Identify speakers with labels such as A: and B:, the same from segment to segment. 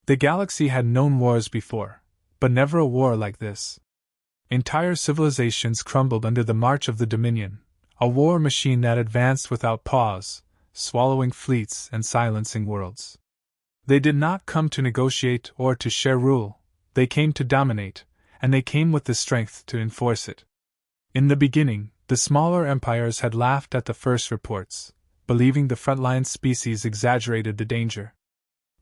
A: The galaxy had known wars before, but never a war like this. Entire civilizations crumbled under the march of the Dominion, a war machine that advanced without pause, swallowing fleets and silencing worlds. They did not come to negotiate or to share rule, they came to dominate, and they came with the strength to enforce it. In the beginning, the smaller empires had laughed at the first reports, believing the frontline species exaggerated the danger.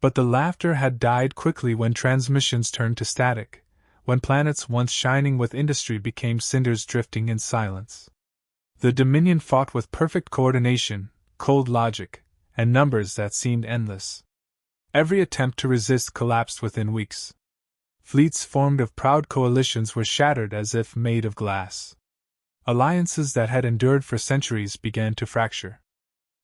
A: But the laughter had died quickly when transmissions turned to static, when planets once shining with industry became cinders drifting in silence. The Dominion fought with perfect coordination, cold logic, and numbers that seemed endless. Every attempt to resist collapsed within weeks. Fleets formed of proud coalitions were shattered as if made of glass. Alliances that had endured for centuries began to fracture.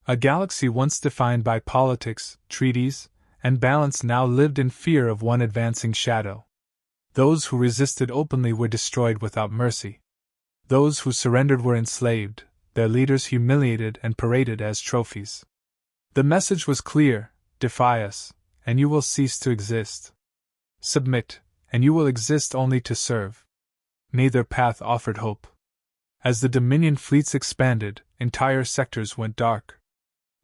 A: A galaxy once defined by politics, treaties, and balance now lived in fear of one advancing shadow. Those who resisted openly were destroyed without mercy. Those who surrendered were enslaved, their leaders humiliated and paraded as trophies. The message was clear: defy us, and you will cease to exist. Submit, and you will exist only to serve. Neither path offered hope. As the Dominion fleets expanded, entire sectors went dark.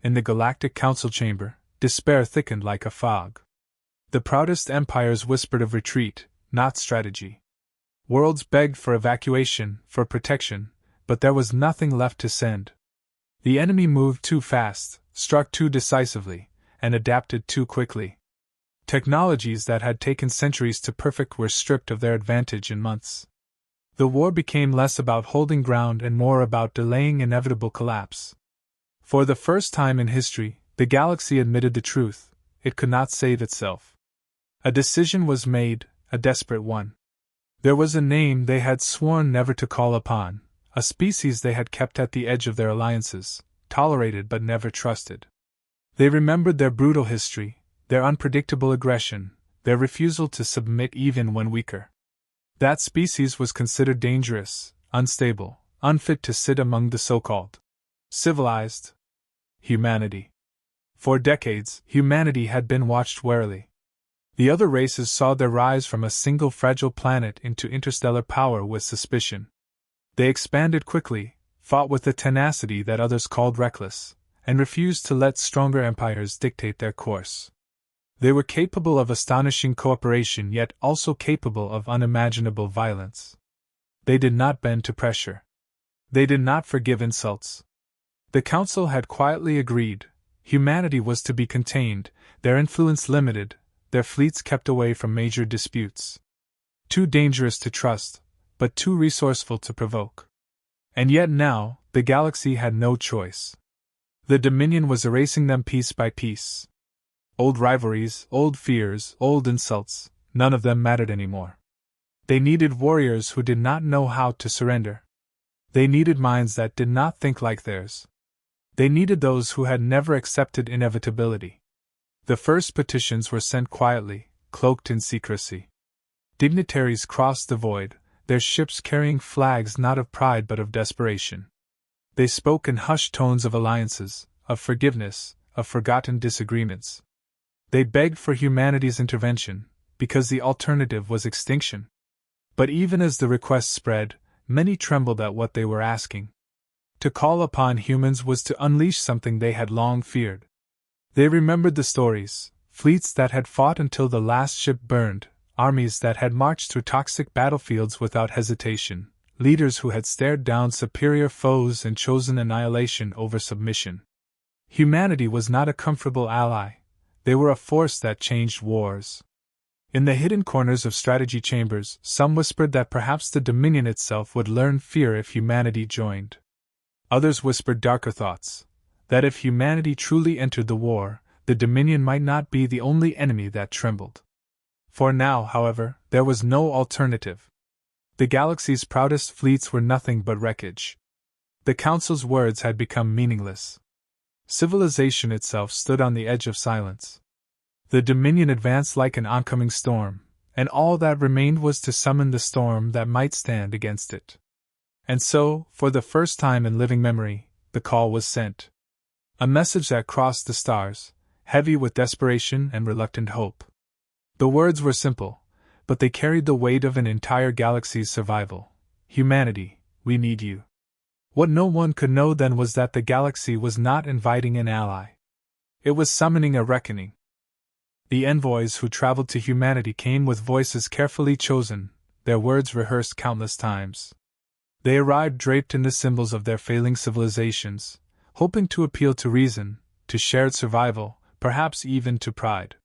A: In the Galactic Council chamber, despair thickened like a fog. The proudest empires whispered of retreat, not strategy. Worlds begged for evacuation, for protection, but there was nothing left to send. The enemy moved too fast, struck too decisively, and adapted too quickly. Technologies that had taken centuries to perfect were stripped of their advantage in months. The war became less about holding ground and more about delaying inevitable collapse. For the first time in history, the galaxy admitted the truth: it could not save itself. A decision was made, a desperate one. There was a name they had sworn never to call upon, a species they had kept at the edge of their alliances, tolerated but never trusted. They remembered their brutal history, their unpredictable aggression, their refusal to submit even when weaker. That species was considered dangerous, unstable, unfit to sit among the so-called civilized humanity. For decades, humanity had been watched warily. The other races saw their rise from a single fragile planet into interstellar power with suspicion. They expanded quickly, fought with a tenacity that others called reckless, and refused to let stronger empires dictate their course. They were capable of astonishing cooperation, yet also capable of unimaginable violence. They did not bend to pressure. They did not forgive insults. The Council had quietly agreed: humanity was to be contained, their influence limited, their fleets kept away from major disputes. Too dangerous to trust, but too resourceful to provoke. And yet now, the galaxy had no choice. The Dominion was erasing them piece by piece. Old rivalries, old fears, old insults, none of them mattered anymore. They needed warriors who did not know how to surrender. They needed minds that did not think like theirs. They needed those who had never accepted inevitability. The first petitions were sent quietly, cloaked in secrecy. Dignitaries crossed the void, their ships carrying flags not of pride but of desperation. They spoke in hushed tones of alliances, of forgiveness, of forgotten disagreements. They begged for humanity's intervention, because the alternative was extinction. But even as the requests spread, many trembled at what they were asking. To call upon humans was to unleash something they had long feared. They remembered the stories: fleets that had fought until the last ship burned, armies that had marched through toxic battlefields without hesitation, leaders who had stared down superior foes and chosen annihilation over submission. Humanity was not a comfortable ally. They were a force that changed wars. In the hidden corners of strategy chambers, some whispered that perhaps the Dominion itself would learn fear if humanity joined. Others whispered darker thoughts: that if humanity truly entered the war, the Dominion might not be the only enemy that trembled. For now, however, there was no alternative. The galaxy's proudest fleets were nothing but wreckage. The Council's words had become meaningless. Civilization itself stood on the edge of silence. The Dominion advanced like an oncoming storm, and all that remained was to summon the storm that might stand against it. And so, for the first time in living memory, the call was sent. A message that crossed the stars, heavy with desperation and reluctant hope. The words were simple, but they carried the weight of an entire galaxy's survival. Humanity, we need you. What no one could know then was that the galaxy was not inviting an ally. It was summoning a reckoning. The envoys who traveled to humanity came with voices carefully chosen, their words rehearsed countless times. They arrived draped in the symbols of their failing civilizations, hoping to appeal to reason, to shared survival, perhaps even to pride.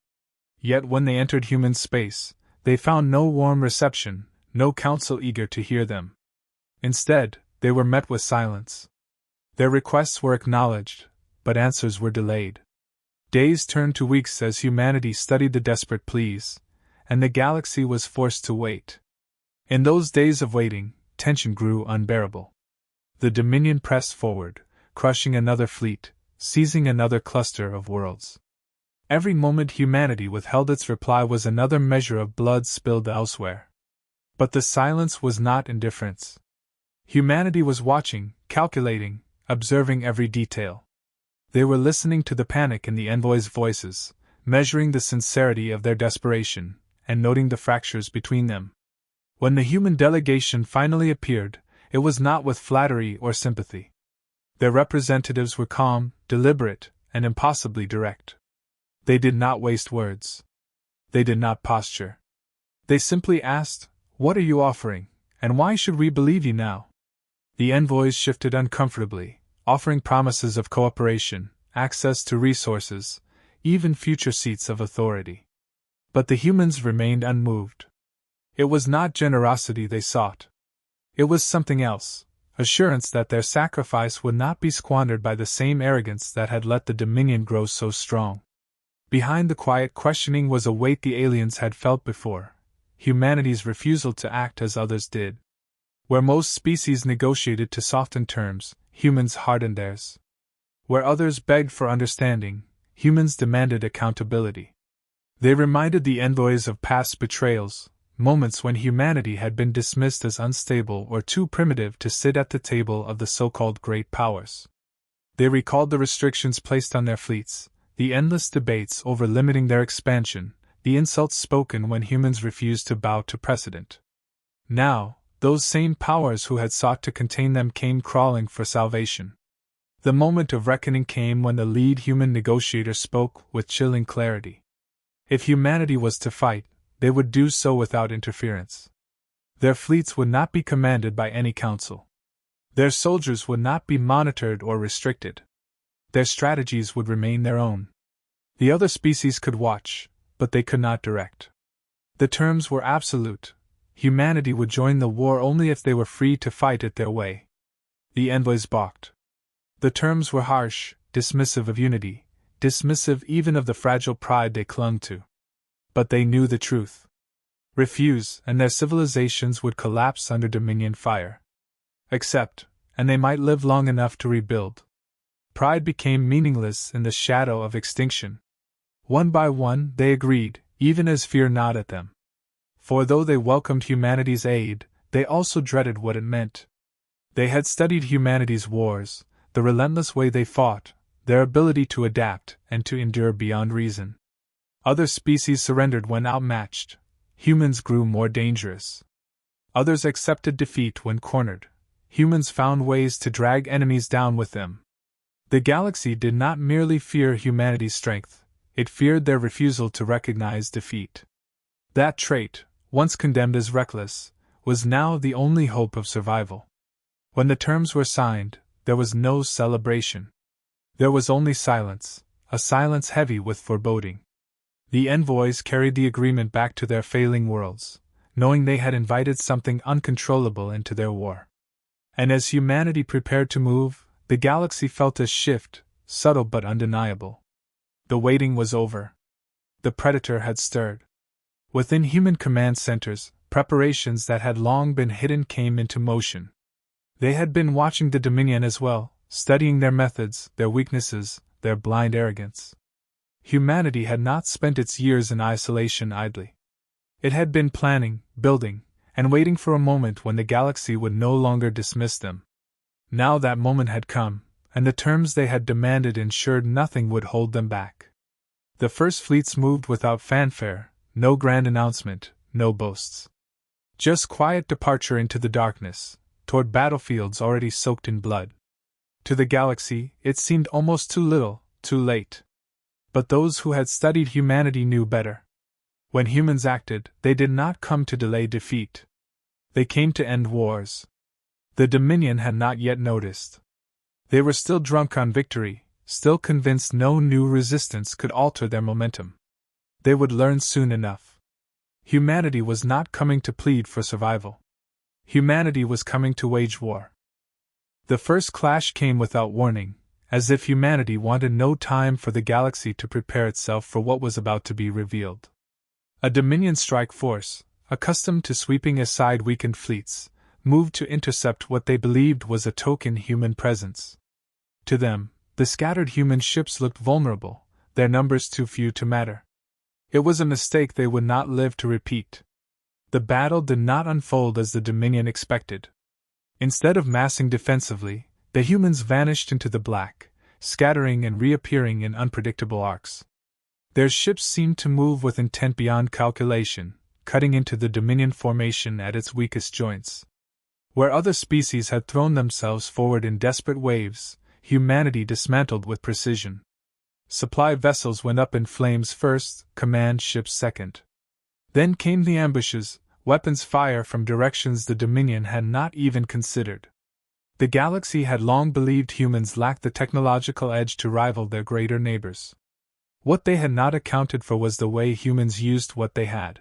A: Yet when they entered human space, they found no warm reception, no council eager to hear them. Instead, they were met with silence. Their requests were acknowledged, but answers were delayed. Days turned to weeks as humanity studied the desperate pleas, and the galaxy was forced to wait. In those days of waiting, tension grew unbearable. The Dominion pressed forward, crushing another fleet, seizing another cluster of worlds. Every moment humanity withheld its reply was another measure of blood spilled elsewhere. But the silence was not indifference. Humanity was watching, calculating, observing every detail. They were listening to the panic in the envoys' voices, measuring the sincerity of their desperation, and noting the fractures between them. When the human delegation finally appeared, it was not with flattery or sympathy. Their representatives were calm, deliberate, and impossibly direct. They did not waste words. They did not posture. They simply asked, "What are you offering, and why should we believe you now?" The envoys shifted uncomfortably, offering promises of cooperation, access to resources, even future seats of authority. But the humans remained unmoved. It was not generosity they sought. It was something else, assurance that their sacrifice would not be squandered by the same arrogance that had let the Dominion grow so strong. Behind the quiet questioning was a weight the aliens had felt before: humanity's refusal to act as others did. Where most species negotiated to soften terms, humans hardened theirs. Where others begged for understanding, humans demanded accountability. They reminded the envoys of past betrayals, moments when humanity had been dismissed as unstable or too primitive to sit at the table of the so-called great powers. They recalled the restrictions placed on their fleets, the endless debates over limiting their expansion, the insults spoken when humans refused to bow to precedent. Now, those same powers who had sought to contain them came crawling for salvation. The moment of reckoning came when the lead human negotiator spoke with chilling clarity. If humanity was to fight, they would do so without interference. Their fleets would not be commanded by any council. Their soldiers would not be monitored or restricted. Their strategies would remain their own. The other species could watch, but they could not direct. The terms were absolute. Humanity would join the war only if they were free to fight it their way. The envoys balked. The terms were harsh, dismissive of unity, dismissive even of the fragile pride they clung to. But they knew the truth. Refuse, and their civilizations would collapse under Dominion fire. Accept, and they might live long enough to rebuild. Pride became meaningless in the shadow of extinction. One by one, they agreed, even as fear gnawed at them. For though they welcomed humanity's aid, they also dreaded what it meant. They had studied humanity's wars, the relentless way they fought, their ability to adapt and to endure beyond reason. Other species surrendered when outmatched. Humans grew more dangerous. Others accepted defeat when cornered. Humans found ways to drag enemies down with them. The galaxy did not merely fear humanity's strength, it feared their refusal to recognize defeat. That trait, once condemned as reckless, was now the only hope of survival. When the terms were signed, there was no celebration. There was only silence, a silence heavy with foreboding. The envoys carried the agreement back to their failing worlds, knowing they had invited something uncontrollable into their war. And as humanity prepared to move, the galaxy felt a shift, subtle but undeniable. The waiting was over. The predator had stirred. Within human command centers, preparations that had long been hidden came into motion. They had been watching the Dominion as well, studying their methods, their weaknesses, their blind arrogance. Humanity had not spent its years in isolation idly. It had been planning, building, and waiting for a moment when the galaxy would no longer dismiss them. Now that moment had come, and the terms they had demanded ensured nothing would hold them back. The first fleets moved without fanfare, no grand announcement, no boasts. Just quiet departure into the darkness, toward battlefields already soaked in blood. To the galaxy, it seemed almost too little, too late. But those who had studied humanity knew better. When humans acted, they did not come to delay defeat. They came to end wars. The Dominion had not yet noticed. They were still drunk on victory, still convinced no new resistance could alter their momentum. They would learn soon enough. Humanity was not coming to plead for survival. Humanity was coming to wage war. The first clash came without warning, as if humanity wanted no time for the galaxy to prepare itself for what was about to be revealed. A Dominion strike force, accustomed to sweeping aside weakened fleets, moved to intercept what they believed was a token human presence. To them, the scattered human ships looked vulnerable, their numbers too few to matter. It was a mistake they would not live to repeat. The battle did not unfold as the Dominion expected. Instead of massing defensively, the humans vanished into the black, scattering and reappearing in unpredictable arcs. Their ships seemed to move with intent beyond calculation, cutting into the Dominion formation at its weakest joints. Where other species had thrown themselves forward in desperate waves, humanity dismantled with precision. Supply vessels went up in flames first, command ships second. Then came the ambushes, weapons fire from directions the Dominion had not even considered. The galaxy had long believed humans lacked the technological edge to rival their greater neighbors. What they had not accounted for was the way humans used what they had.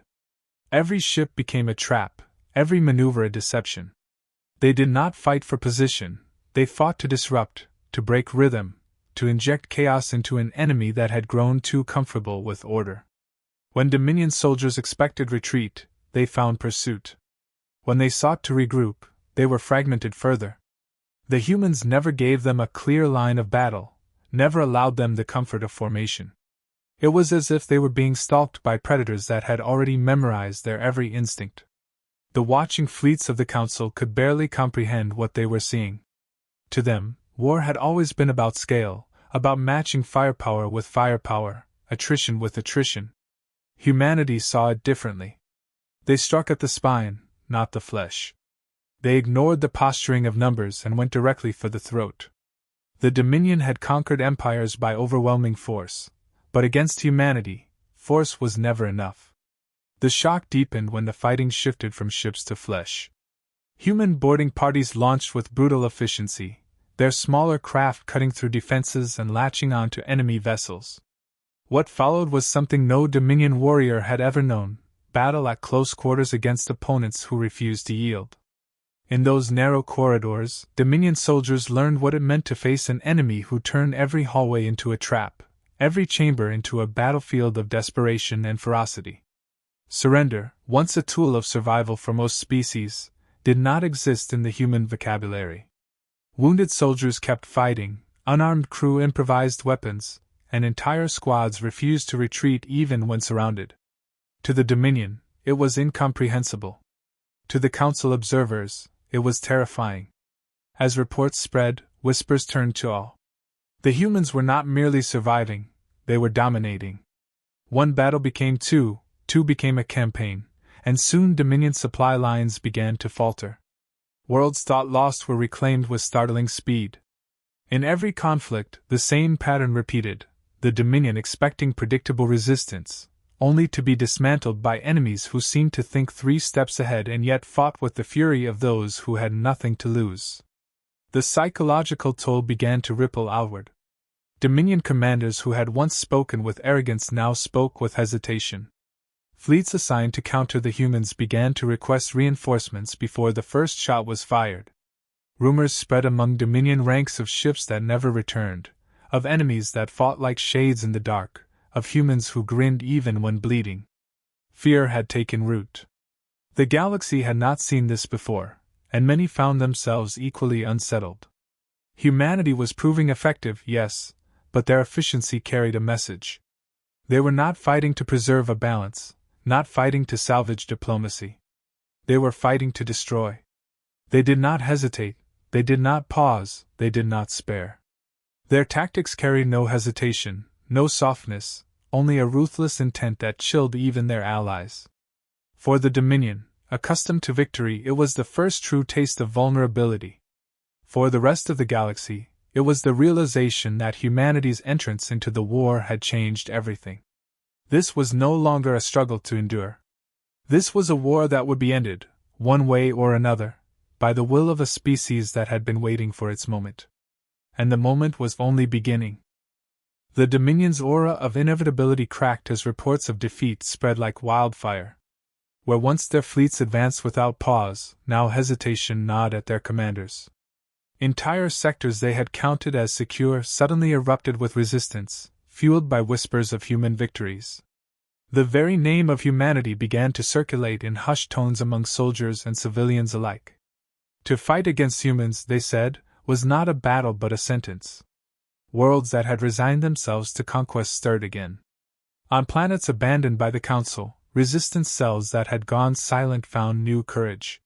A: Every ship became a trap, every maneuver a deception. They did not fight for position, they fought to disrupt, to break rhythm, to inject chaos into an enemy that had grown too comfortable with order. When Dominion soldiers expected retreat, they found pursuit. When they sought to regroup, they were fragmented further. The humans never gave them a clear line of battle, never allowed them the comfort of formation. It was as if they were being stalked by predators that had already memorized their every instinct. The watching fleets of the Council could barely comprehend what they were seeing. To them, war had always been about scale, about matching firepower with firepower, attrition with attrition. Humanity saw it differently. They struck at the spine, not the flesh. They ignored the posturing of numbers and went directly for the throat. The Dominion had conquered empires by overwhelming force, but against humanity, force was never enough. The shock deepened when the fighting shifted from ships to flesh. Human boarding parties launched with brutal efficiency, their smaller craft cutting through defenses and latching onto enemy vessels. What followed was something no Dominion warrior had ever known: battle at close quarters against opponents who refused to yield. In those narrow corridors, Dominion soldiers learned what it meant to face an enemy who turned every hallway into a trap, every chamber into a battlefield of desperation and ferocity. Surrender, once a tool of survival for most species, did not exist in the human vocabulary. Wounded soldiers kept fighting, unarmed crew improvised weapons, and entire squads refused to retreat even when surrounded. To the Dominion, it was incomprehensible. To the Council observers, it was terrifying. As reports spread, whispers turned to awe. The humans were not merely surviving, they were dominating. One battle became two became a campaign, and soon Dominion supply lines began to falter. Worlds thought lost were reclaimed with startling speed. In every conflict, the same pattern repeated, the Dominion expecting predictable resistance, only to be dismantled by enemies who seemed to think 3 steps ahead and yet fought with the fury of those who had nothing to lose. The psychological toll began to ripple outward. Dominion commanders who had once spoken with arrogance now spoke with hesitation. Fleets assigned to counter the humans began to request reinforcements before the first shot was fired. Rumors spread among Dominion ranks of ships that never returned, of enemies that fought like shades in the dark, of humans who grinned even when bleeding. Fear had taken root. The galaxy had not seen this before, and many found themselves equally unsettled. Humanity was proving effective, yes, but their efficiency carried a message. They were not fighting to preserve a balance, not fighting to salvage diplomacy. They were fighting to destroy. They did not hesitate, they did not pause, they did not spare. Their tactics carried no hesitation, no softness, only a ruthless intent that chilled even their allies. For the Dominion, accustomed to victory, it was the first true taste of vulnerability. For the rest of the galaxy, it was the realization that humanity's entrance into the war had changed everything. This was no longer a struggle to endure. This was a war that would be ended, one way or another, by the will of a species that had been waiting for its moment. And the moment was only beginning. The Dominion's aura of inevitability cracked as reports of defeat spread like wildfire. Where once their fleets advanced without pause, now hesitation gnawed at their commanders. Entire sectors they had counted as secure suddenly erupted with resistance, fueled by whispers of human victories. The very name of humanity began to circulate in hushed tones among soldiers and civilians alike. To fight against humans, they said, was not a battle but a sentence. Worlds that had resigned themselves to conquest stirred again. On planets abandoned by the Council, resistance cells that had gone silent found new courage.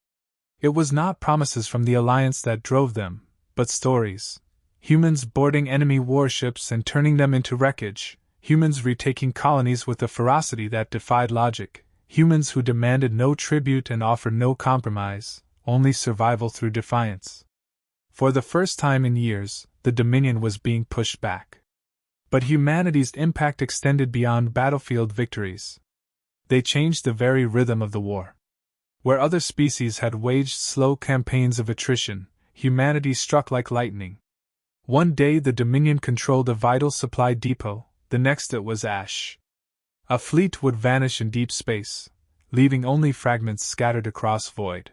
A: It was not promises from the Alliance that drove them, but stories. Humans boarding enemy warships and turning them into wreckage, humans retaking colonies with a ferocity that defied logic, humans who demanded no tribute and offered no compromise, only survival through defiance. For the first time in years, the Dominion was being pushed back. But humanity's impact extended beyond battlefield victories. They changed the very rhythm of the war. Where other species had waged slow campaigns of attrition, humanity struck like lightning. One day the Dominion controlled a vital supply depot, the next it was ash. A fleet would vanish in deep space, leaving only fragments scattered across void.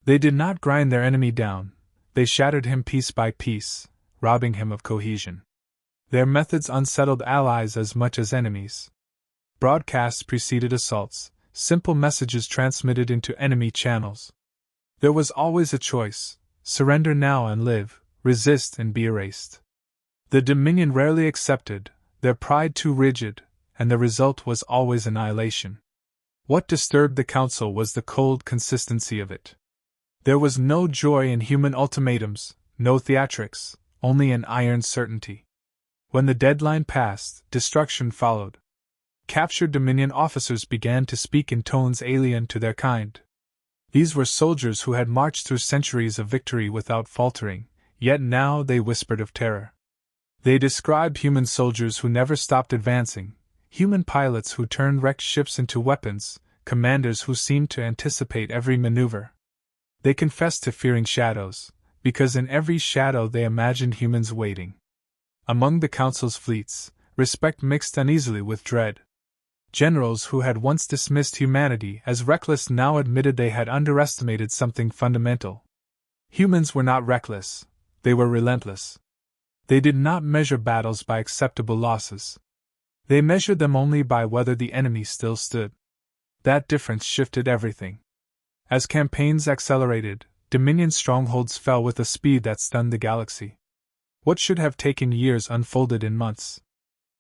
A: They did not grind their enemy down, they shattered him piece by piece, robbing him of cohesion. Their methods unsettled allies as much as enemies. Broadcasts preceded assaults, simple messages transmitted into enemy channels. There was always a choice: surrender now and live, resist and be erased. The Dominion rarely accepted, their pride too rigid, and the result was always annihilation. What disturbed the Council was the cold consistency of it. There was no joy in human ultimatums, no theatrics, only an iron certainty. When the deadline passed, destruction followed. Captured Dominion officers began to speak in tones alien to their kind. These were soldiers who had marched through centuries of victory without faltering, yet now they whispered of terror. They described human soldiers who never stopped advancing, human pilots who turned wrecked ships into weapons, commanders who seemed to anticipate every maneuver. They confessed to fearing shadows, because in every shadow they imagined humans waiting. Among the Council's fleets, respect mixed uneasily with dread. Generals who had once dismissed humanity as reckless now admitted they had underestimated something fundamental. Humans were not reckless, they were relentless. They did not measure battles by acceptable losses. They measured them only by whether the enemy still stood. That difference shifted everything. As campaigns accelerated, Dominion strongholds fell with a speed that stunned the galaxy. What should have taken years unfolded in months.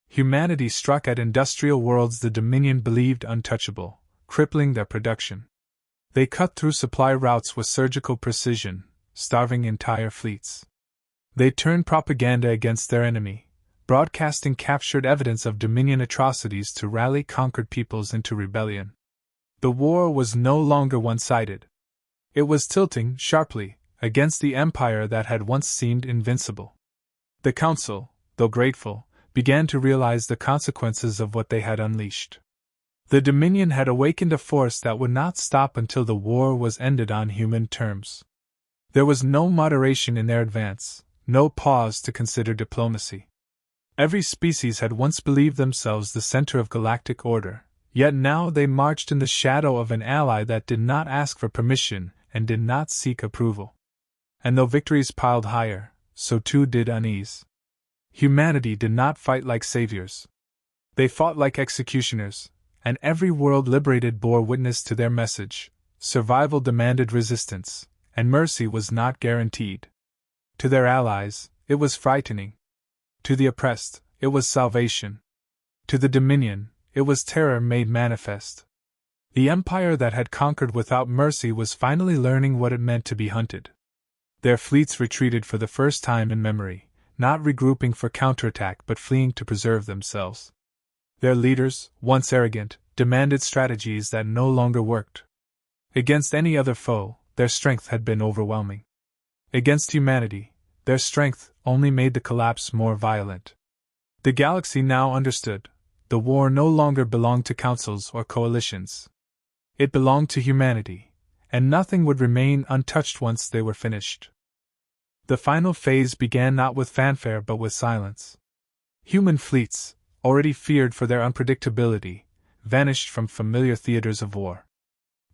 A: Humanity struck at industrial worlds the Dominion believed untouchable, crippling their production. They cut through supply routes with surgical precision, starving entire fleets. They turned propaganda against their enemy, broadcasting captured evidence of Dominion atrocities to rally conquered peoples into rebellion. The war was no longer one-sided. It was tilting, sharply, against the empire that had once seemed invincible. The Council, though grateful, began to realize the consequences of what they had unleashed. The Dominion had awakened a force that would not stop until the war was ended on human terms. There was no moderation in their advance, no pause to consider diplomacy. Every species had once believed themselves the center of galactic order, yet now they marched in the shadow of an ally that did not ask for permission and did not seek approval. And though victories piled higher, so too did unease. Humanity did not fight like saviors. They fought like executioners, and every world liberated bore witness to their message. Survival demanded resistance, and mercy was not guaranteed. To their allies, it was frightening. To the oppressed, it was salvation. To the Dominion, it was terror made manifest. The empire that had conquered without mercy was finally learning what it meant to be hunted. Their fleets retreated for the first time in memory, not regrouping for counterattack but fleeing to preserve themselves. Their leaders, once arrogant, demanded strategies that no longer worked. Against any other foe, their strength had been overwhelming. Against humanity, their strength only made the collapse more violent. The galaxy now understood. The war no longer belonged to councils or coalitions. It belonged to humanity, and nothing would remain untouched once they were finished. The final phase began not with fanfare but with silence. Human fleets, already feared for their unpredictability, vanished from familiar theaters of war.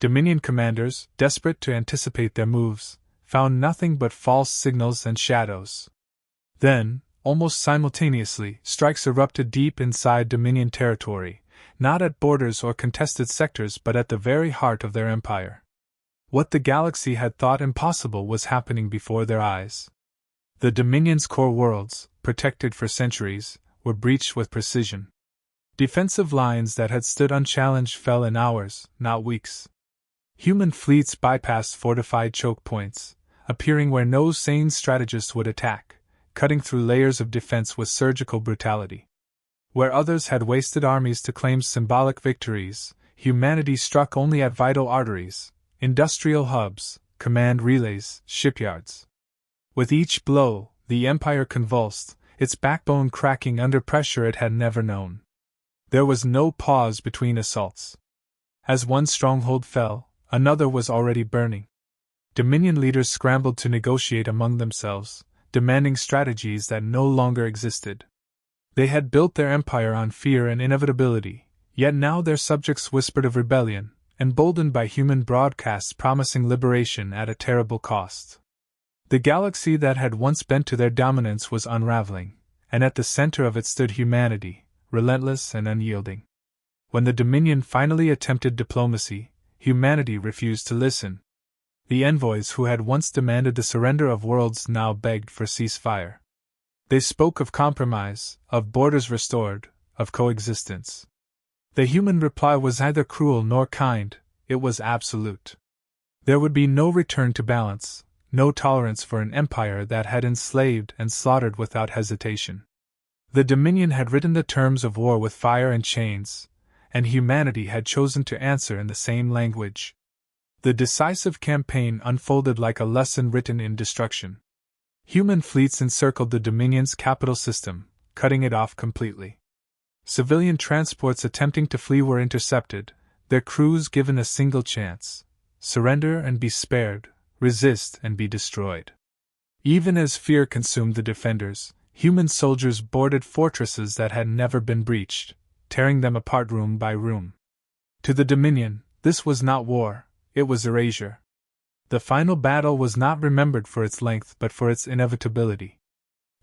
A: Dominion commanders, desperate to anticipate their moves, found nothing but false signals and shadows. Then, almost simultaneously, strikes erupted deep inside Dominion territory, not at borders or contested sectors but at the very heart of their empire. What the galaxy had thought impossible was happening before their eyes. The Dominion's core worlds, protected for centuries, were breached with precision. Defensive lines that had stood unchallenged fell in hours, not weeks. Human fleets bypassed fortified choke points, appearing where no sane strategist would attack, cutting through layers of defense with surgical brutality. Where others had wasted armies to claim symbolic victories, humanity struck only at vital arteries, industrial hubs, command relays, shipyards. With each blow, the Empire convulsed, its backbone cracking under pressure it had never known. There was no pause between assaults. As one stronghold fell, another was already burning. Dominion leaders scrambled to negotiate among themselves, demanding strategies that no longer existed. They had built their empire on fear and inevitability, yet now their subjects whispered of rebellion, emboldened by human broadcasts promising liberation at a terrible cost. The galaxy that had once bent to their dominance was unraveling, and at the center of it stood humanity, relentless and unyielding. When the Dominion finally attempted diplomacy, humanity refused to listen. The envoys who had once demanded the surrender of worlds now begged for ceasefire. They spoke of compromise, of borders restored, of coexistence. The human reply was neither cruel nor kind, it was absolute. There would be no return to balance, no tolerance for an empire that had enslaved and slaughtered without hesitation. The Dominion had written the terms of war with fire and chains, and humanity had chosen to answer in the same language. The decisive campaign unfolded like a lesson written in destruction. Human fleets encircled the Dominion's capital system, cutting it off completely. Civilian transports attempting to flee were intercepted, their crews given a single chance: surrender and be spared, resist and be destroyed. Even as fear consumed the defenders, human soldiers boarded fortresses that had never been breached, tearing them apart room by room. To the Dominion, this was not war, it was erasure. The final battle was not remembered for its length but for its inevitability.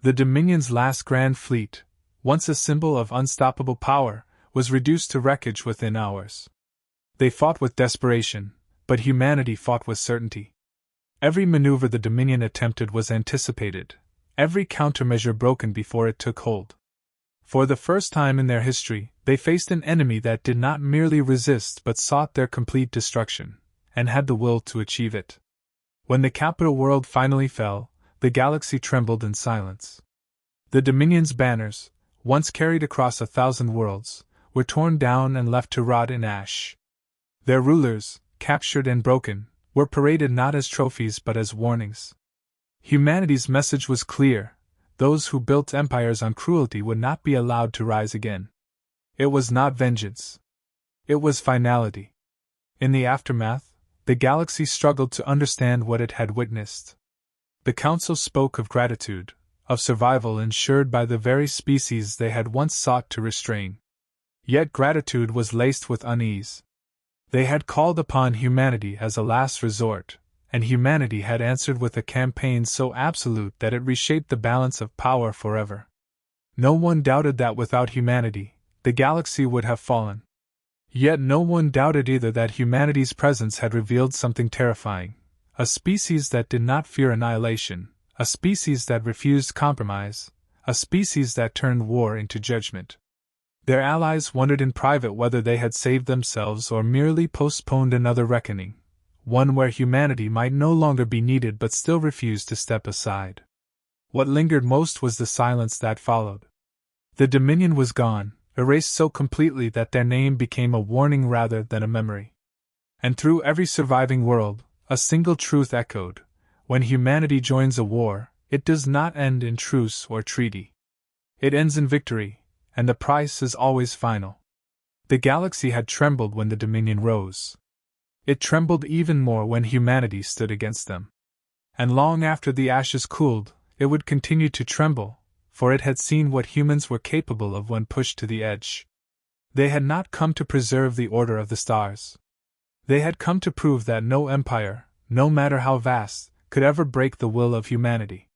A: The Dominion's last grand fleet, once a symbol of unstoppable power, was reduced to wreckage within hours. They fought with desperation, but humanity fought with certainty. Every maneuver the Dominion attempted was anticipated, every countermeasure broken before it took hold. For the first time in their history, they faced an enemy that did not merely resist but sought their complete destruction, and had the will to achieve it. When the capital world finally fell, the galaxy trembled in silence. The Dominion's banners, once carried across 1,000 worlds, were torn down and left to rot in ash. Their rulers, captured and broken, were paraded not as trophies but as warnings. Humanity's message was clear: those who built empires on cruelty would not be allowed to rise again. It was not vengeance. It was finality. In the aftermath, the galaxy struggled to understand what it had witnessed. The Council spoke of gratitude, of survival ensured by the very species they had once sought to restrain. Yet gratitude was laced with unease. They had called upon humanity as a last resort, and humanity had answered with a campaign so absolute that it reshaped the balance of power forever. No one doubted that without humanity, the galaxy would have fallen. Yet no one doubted either that humanity's presence had revealed something terrifying: a species that did not fear annihilation, a species that refused compromise, a species that turned war into judgment. Their allies wondered in private whether they had saved themselves or merely postponed another reckoning, one where humanity might no longer be needed but still refused to step aside. What lingered most was the silence that followed. The Dominion was gone, erased so completely that their name became a warning rather than a memory. And through every surviving world, a single truth echoed: when humanity joins a war, it does not end in truce or treaty. It ends in victory, and the price is always final. The galaxy had trembled when the Dominion rose. It trembled even more when humanity stood against them. And long after the ashes cooled, it would continue to tremble, for it had seen what humans were capable of when pushed to the edge. They had not come to preserve the order of the stars. They had come to prove that no empire, no matter how vast, could ever break the will of humanity.